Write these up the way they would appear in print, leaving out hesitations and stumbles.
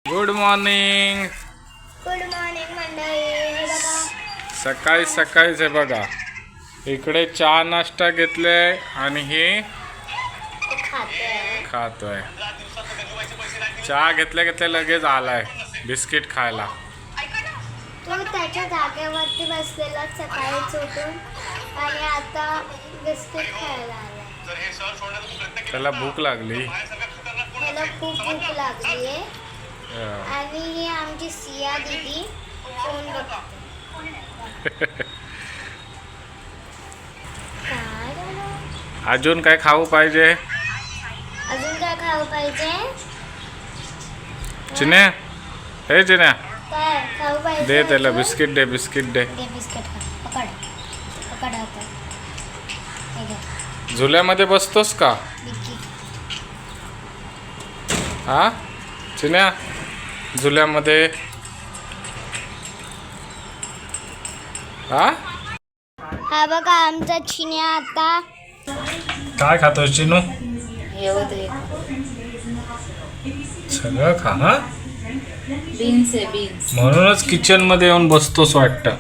Good morning. Good morning मंडळी. हे बघा सकाळी सकाळीच आहे बघा, इकडे चहा नाश्ता घेतलाय आणि हे खातोय. चहा घेतल्या घेतल्या लगेच आलाय बिस्किट खायला. तो त्याच्या जागेवरती बसलेला सकाळीच उठून आणि आता बिस्किट खायला आला. त्याला भूक लागली. त्याला खूप भूक लागली आहे. आणि ही आमची सिया दीदी फोन बघते. अजून काय खाऊ पाहिजे? अजून काय खाऊ पाहिजे? चिन्या, हे चिन्या, काय खाऊ पाहिजे? दे त्याला बिस्किट दे. बिस्किट दे. बिस्किट खा. पकड पकड आता. हे घे. झुल्यामध्ये बसतोस का? बिस्किट. हा चिन्या, झुल्यामध्ये हा बघा आमचा चिन्या आता काय खातोस चिनू? सगळं खा. हा बीन्स आहे बीन्स. म्हणूनच किचन मध्ये येऊन बसतोस वाटतं.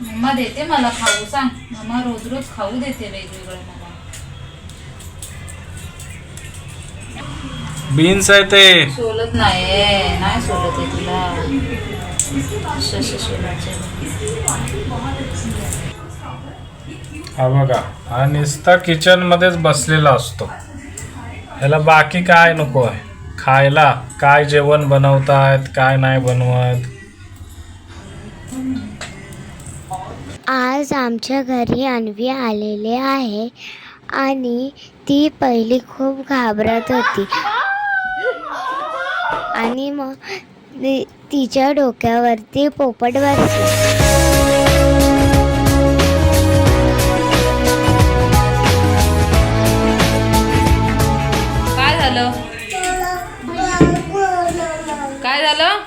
मम्मा देते मला खाऊ. सांग मम्मा रोज रोज खाऊ देते वेगवेगळं मला. बीन्स आहे ते. सोलत नाही सोलत आहे तुला. सोलायचे. हा बघा, हा नुसता किचन मध्येच बसलेला असतो. ह्याला बाकी काय नको आहे खायला. काय जेवण बनवतात काय नाही बनवत. आज आमच्या घरी अन्वी आलेले आहे आणि ती पहिली खूप घाबरत होती आणि मग तिच्या डोक्यावरती पोपट बसला. काय झालं? काय झालं?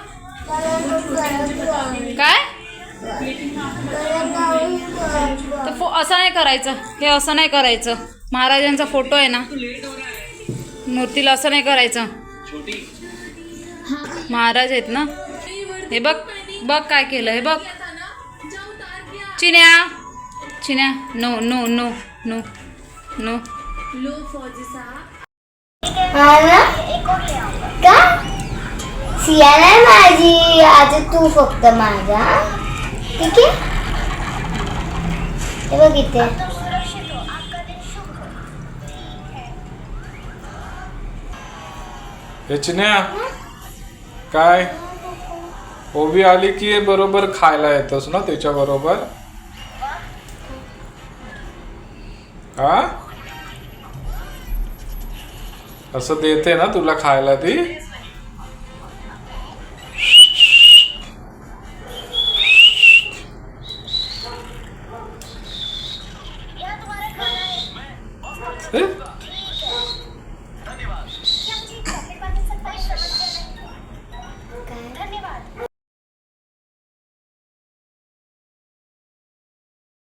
काय असं नाही करायचं. हे असं नाही करायचं. महाराजांचा फोटो आहे ना, मूर्तीला असं नाही करायचं. महाराज आहेत ना. हे बघ बघ काय केलं. हे बघ Chinya. Chinya no no no no no. का सिया नाही माझी, आज तू फक्त माझा. ठीक आहे. हे बघ इथे. हे चिन्या, काय ओबी आली की बरोबर खायला येतोस ना त्याच्या बरोबर? हा असं देते ना तुला खायला ती?